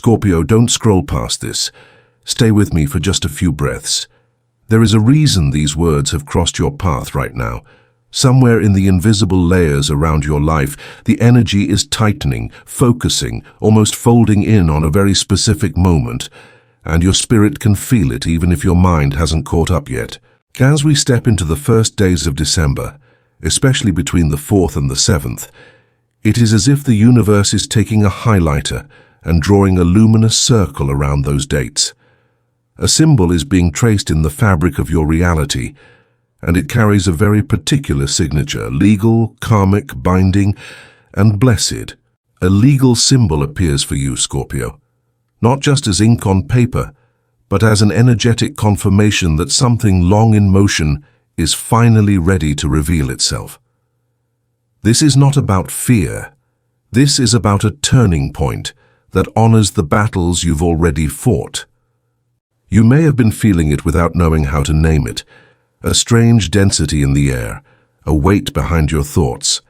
Scorpio, don't scroll past this. Stay with me for just a few breaths. There is a reason these words have crossed your path right now. Somewhere in the invisible layers around your life, the energy is tightening, focusing, almost folding in on a very specific moment, and your spirit can feel it even if your mind hasn't caught up yet. As we step into the first days of December, especially between the 4th and the 7th, it is as if the universe is taking a highlighter and drawing a luminous circle around those dates. A symbol is being traced in the fabric of your reality, and it carries a very particular signature: legal, karmic, binding, and blessed. A legal symbol appears for you, Scorpio, not just as ink on paper, but as an energetic confirmation that something long in motion is finally ready to reveal itself. This is not about fear. This is about a turning point that honors the battles you've already fought. You may have been feeling it without knowing how to name it. A strange density in the air, a weight behind your thoughts,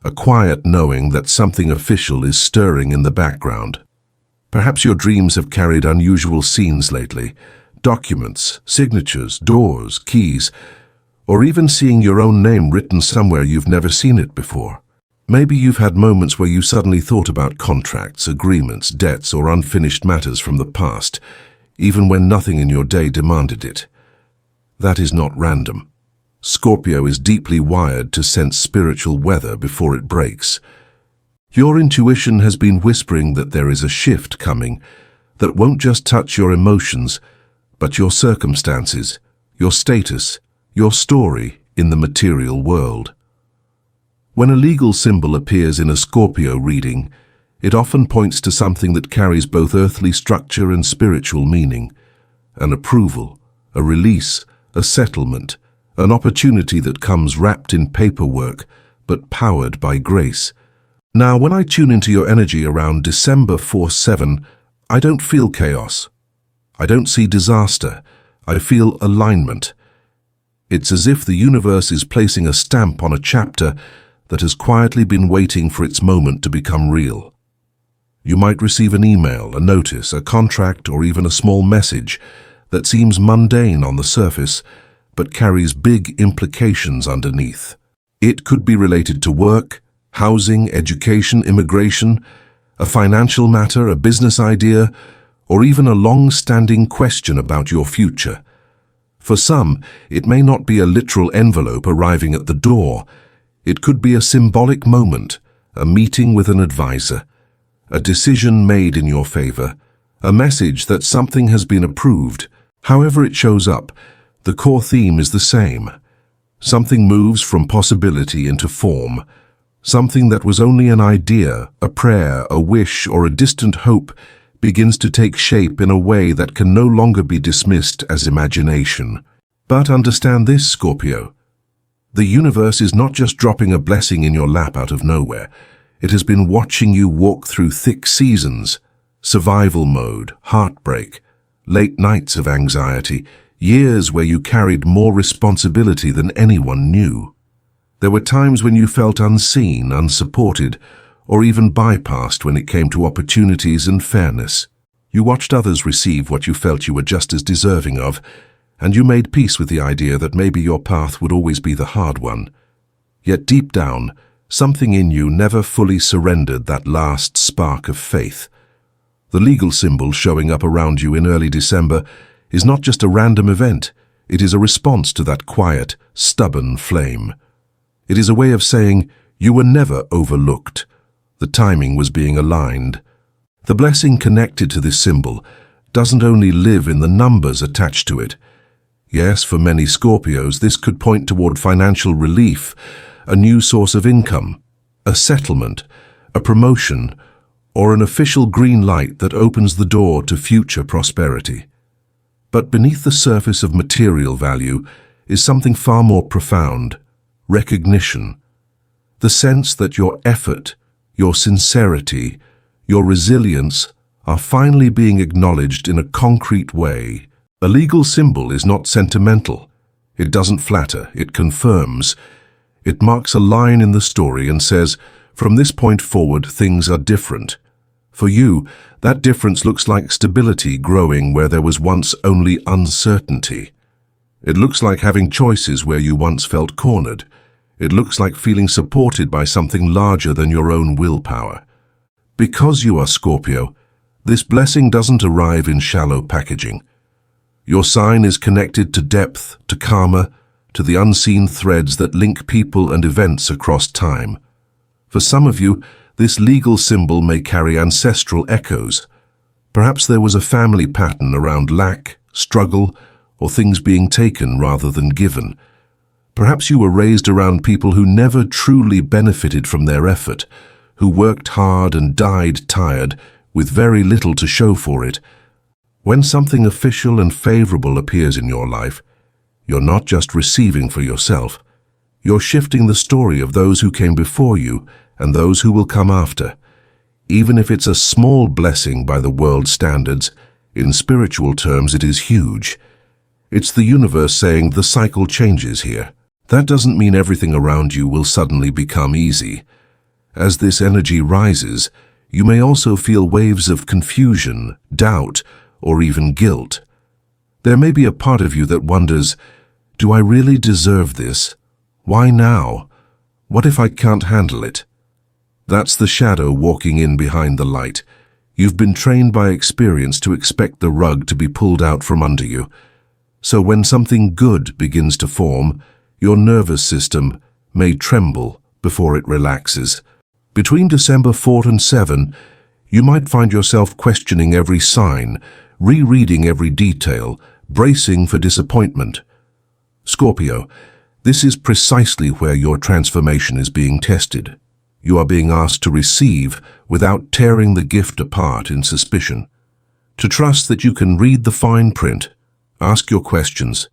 a quiet knowing that something official is stirring in the background. Perhaps your dreams have carried unusual scenes lately: documents, signatures, doors, keys, or even seeing your own name written somewhere you've never seen it before. Maybe you've had moments where you suddenly thought about contracts, agreements, debts, or unfinished matters from the past, even when nothing in your day demanded it. That is not random. Scorpio is deeply wired to sense spiritual weather before it breaks. Your intuition has been whispering that there is a shift coming that won't just touch your emotions, but your circumstances, your status, your story in the material world. When a legal symbol appears in a Scorpio reading, it often points to something that carries both earthly structure and spiritual meaning: an approval, a release, a settlement, an opportunity that comes wrapped in paperwork but powered by grace. Now, when I tune into your energy around December 4-7, I don't feel chaos. I don't see disaster. I feel alignment. It's as if the universe is placing a stamp on a chapter that has quietly been waiting for its moment to become real. You might receive an email, a notice, a contract, or even a small message that seems mundane on the surface, but carries big implications underneath. It could be related to work, housing, education, immigration, a financial matter, a business idea, or even a long-standing question about your future. For some, it may not be a literal envelope arriving at the door. It could be a symbolic moment, a meeting with an advisor, a decision made in your favor, a message that something has been approved. However it shows up, the core theme is the same. Something moves from possibility into form. Something that was only an idea, a prayer, a wish, or a distant hope begins to take shape in a way that can no longer be dismissed as imagination. But understand this, Scorpio. The universe is not just dropping a blessing in your lap out of nowhere. It has been watching you walk through thick seasons, survival mode, heartbreak, late nights of anxiety, years where you carried more responsibility than anyone knew. There were times when you felt unseen, unsupported, or even bypassed when it came to opportunities and fairness. You watched others receive what you felt you were just as deserving of, and you made peace with the idea that maybe your path would always be the hard one. Yet deep down, something in you never fully surrendered that last spark of faith. The legal symbol showing up around you in early December is not just a random event. It is a response to that quiet, stubborn flame. It is a way of saying you were never overlooked. The timing was being aligned. The blessing connected to this symbol doesn't only live in the numbers attached to it. Yes, for many Scorpios, this could point toward financial relief, a new source of income, a settlement, a promotion, or an official green light that opens the door to future prosperity. But beneath the surface of material value is something far more profound: recognition. The sense that your effort, your sincerity, your resilience are finally being acknowledged in a concrete way. A legal symbol is not sentimental. It doesn't flatter, it confirms. It marks a line in the story and says, from this point forward, things are different. For you, that difference looks like stability growing where there was once only uncertainty. It looks like having choices where you once felt cornered. It looks like feeling supported by something larger than your own willpower. Because you are Scorpio, this blessing doesn't arrive in shallow packaging. Your sign is connected to depth, to karma, to the unseen threads that link people and events across time. For some of you, this legal symbol may carry ancestral echoes. Perhaps there was a family pattern around lack, struggle, or things being taken rather than given. Perhaps you were raised around people who never truly benefited from their effort, who worked hard and died tired, with very little to show for it. When something official and favorable appears in your life, you're not just receiving for yourself. You're shifting the story of those who came before you and those who will come after. Even if it's a small blessing by the world's standards, in spiritual terms it is huge. It's the universe saying the cycle changes here. That doesn't mean everything around you will suddenly become easy. As this energy rises, you may also feel waves of confusion, doubt, or even guilt. There may be a part of you that wonders, do I really deserve this? Why now? What if I can't handle it? That's the shadow walking in behind the light. You've been trained by experience to expect the rug to be pulled out from under you. So when something good begins to form, your nervous system may tremble before it relaxes. Between December 4th and 7, you might find yourself questioning every sign, rereading every detail, bracing for disappointment. Scorpio, this is precisely where your transformation is being tested. You are being asked to receive without tearing the gift apart in suspicion. To trust that you can read the fine print, ask your questions,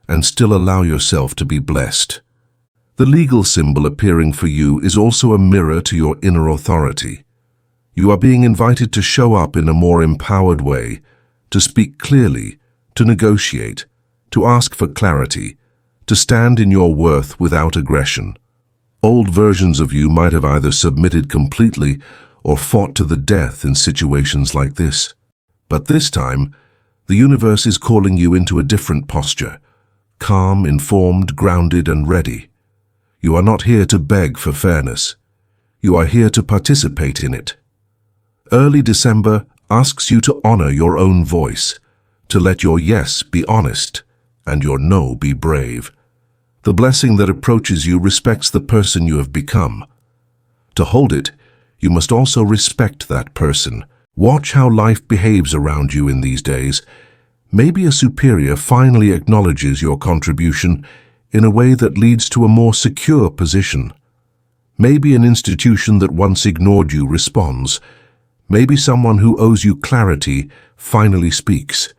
and still allow yourself to be blessed. The legal symbol appearing for you is also a mirror to your inner authority. You are being invited to show up in a more empowered way, to speak clearly, to negotiate, to ask for clarity, to stand in your worth without aggression. Old versions of you might have either submitted completely or fought to the death in situations like this. But this time, the universe is calling you into a different posture, calm, informed, grounded, and ready. You are not here to beg for fairness. You are here to participate in it. Early December asks you to honor your own voice, to let your yes be honest and your no be brave. The blessing that approaches you respects the person you have become. To hold it, you must also respect that person. Watch how life behaves around you in these days. Maybe a superior finally acknowledges your contribution in a way that leads to a more secure position. Maybe an institution that once ignored you responds. Maybe someone who owes you clarity finally speaks.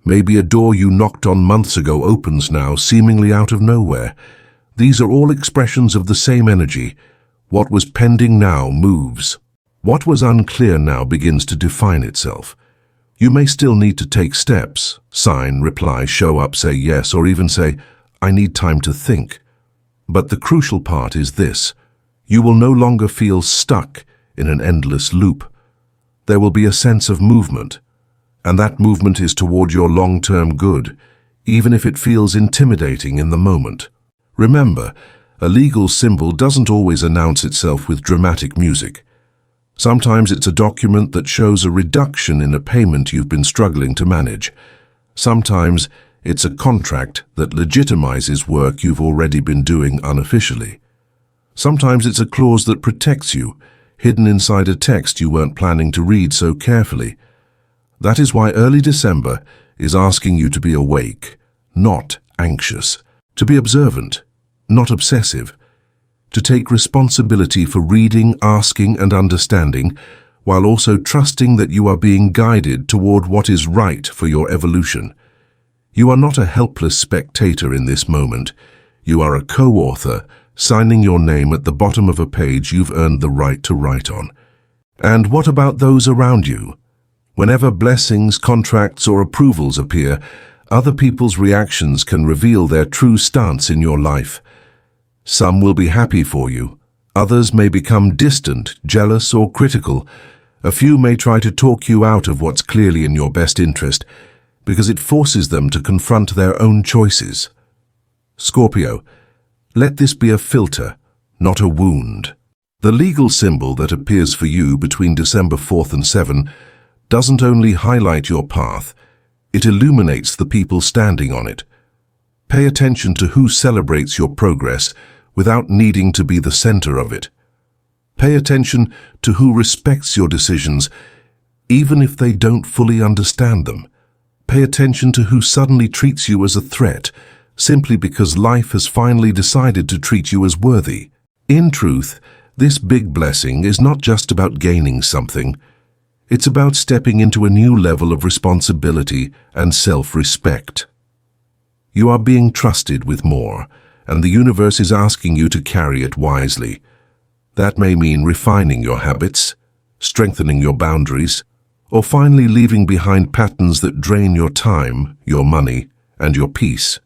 Maybe a door you knocked on months ago opens now, seemingly out of nowhere. These are all expressions of the same energy. What was pending now moves. What was unclear now begins to define itself. You may still need to take steps, sign, reply, show up, say yes, or even say, I need time to think. But the crucial part is this. You will no longer feel stuck in an endless loop. There will be a sense of movement, and that movement is toward your long-term good, even if it feels intimidating in the moment. Remember, a legal symbol doesn't always announce itself with dramatic music. Sometimes it's a document that shows a reduction in a payment you've been struggling to manage. Sometimes it's a contract that legitimizes work you've already been doing unofficially. Sometimes it's a clause that protects you, hidden inside a text you weren't planning to read so carefully. That is why early December is asking you to be awake, not anxious, to be observant, not obsessive, to take responsibility for reading, asking, and understanding, while also trusting that you are being guided toward what is right for your evolution. You are not a helpless spectator in this moment. You are a co-author, signing your name at the bottom of a page you've earned the right to write on. And what about those around you? Whenever blessings, contracts, or approvals appear, other people's reactions can reveal their true stance in your life. Some will be happy for you. Others may become distant, jealous, or critical. A few may try to talk you out of what's clearly in your best interest because it forces them to confront their own choices. Scorpio, let this be a filter, not a wound. The legal symbol that appears for you between December 4th and 7 doesn't only highlight your path, it illuminates the people standing on it. Pay attention to who celebrates your progress without needing to be the center of it. Pay attention to who respects your decisions, even if they don't fully understand them. Pay attention to who suddenly treats you as a threat, simply because life has finally decided to treat you as worthy. In truth, this big blessing is not just about gaining something. It's about stepping into a new level of responsibility and self-respect. You are being trusted with more, and the universe is asking you to carry it wisely. That may mean refining your habits, strengthening your boundaries, or finally leaving behind patterns that drain your time, your money, and your peace.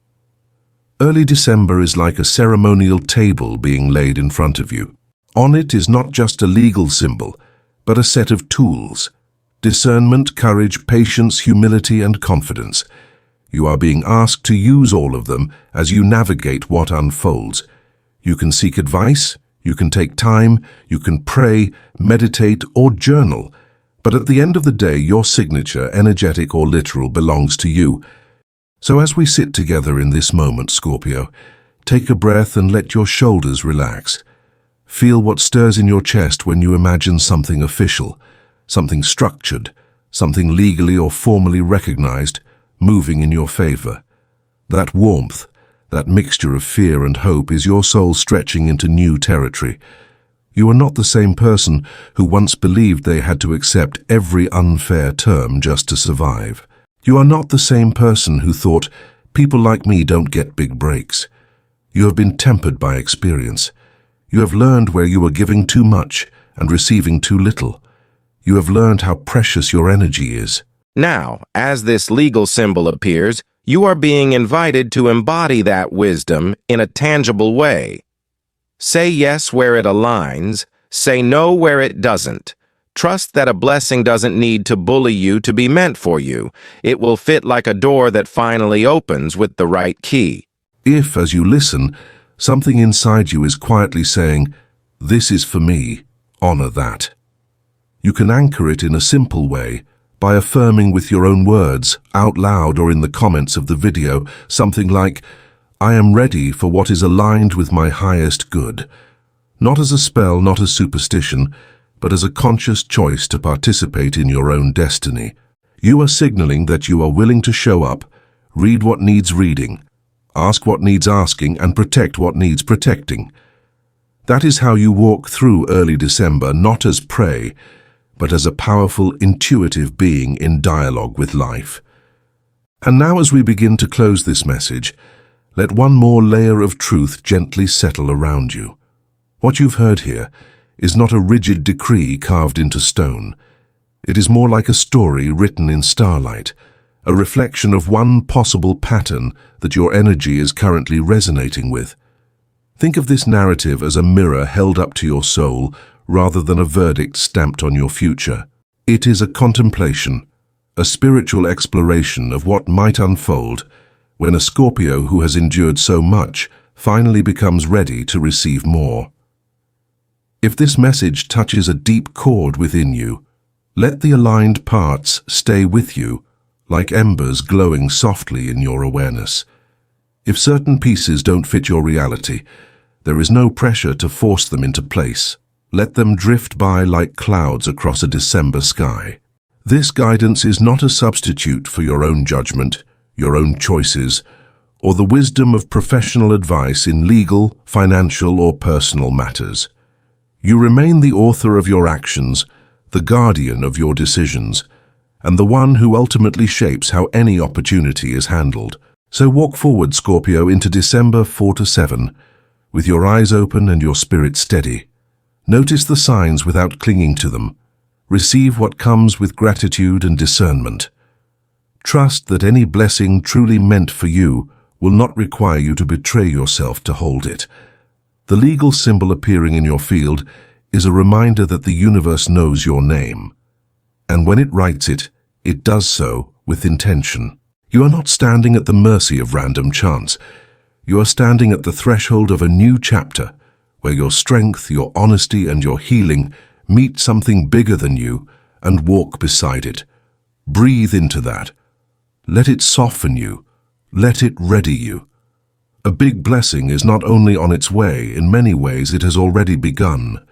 Early December is like a ceremonial table being laid in front of you. On it is not just a legal symbol, but a set of tools: discernment, courage, patience, humility, and confidence. You are being asked to use all of them as you navigate what unfolds. You can seek advice, you can take time, you can pray, meditate, or journal, but at the end of the day, your signature, energetic or literal, belongs to you. So as we sit together in this moment, Scorpio, take a breath and let your shoulders relax. Feel what stirs in your chest when you imagine something official, something structured, something legally or formally recognized, moving in your favor. That warmth, that mixture of fear and hope, is your soul stretching into new territory. You are not the same person who once believed they had to accept every unfair term just to survive. You are not the same person who thought, people like me don't get big breaks. You have been tempered by experience. You have learned where you are giving too much and receiving too little. You have learned how precious your energy is. Now, as this legal symbol appears, you are being invited to embody that wisdom in a tangible way. Say yes where it aligns, say no where it doesn't. Trust that a blessing doesn't need to bully you to be meant for you. It will fit like a door that finally opens with the right key. If, as you listen, something inside you is quietly saying, "This is for me," honor that. You can anchor it in a simple way, by affirming with your own words, out loud or in the comments of the video, something like, "I am ready for what is aligned with my highest good." Not as a spell, not as superstition, but as a conscious choice to participate in your own destiny. You are signaling that you are willing to show up, read what needs reading, ask what needs asking, and protect what needs protecting. That is how you walk through early December, not as prey, but as a powerful, intuitive being in dialogue with life. And now, as we begin to close this message, let one more layer of truth gently settle around you. What you've heard here is not a rigid decree carved into stone. It is more like a story written in starlight, a reflection of one possible pattern that your energy is currently resonating with. Think of this narrative as a mirror held up to your soul, rather than a verdict stamped on your future. It is a contemplation, a spiritual exploration of what might unfold when a Scorpio who has endured so much finally becomes ready to receive more. If this message touches a deep chord within you, let the aligned parts stay with you, like embers glowing softly in your awareness. If certain pieces don't fit your reality, there is no pressure to force them into place. Let them drift by like clouds across a December sky. This guidance is not a substitute for your own judgment, your own choices, or the wisdom of professional advice in legal, financial, or personal matters. You remain the author of your actions, the guardian of your decisions, and the one who ultimately shapes how any opportunity is handled. So walk forward, Scorpio, into December 4 to 7, with your eyes open and your spirit steady. Notice the signs without clinging to them. Receive what comes with gratitude and discernment. Trust that any blessing truly meant for you will not require you to betray yourself to hold it. The legal symbol appearing in your field is a reminder that the universe knows your name. And when it writes it, it does so with intention. You are not standing at the mercy of random chance. You are standing at the threshold of a new chapter, where your strength, your honesty, and your healing meet something bigger than you and walk beside it. Breathe into that. Let it soften you. Let it ready you. A big blessing is not only on its way, in many ways it has already begun.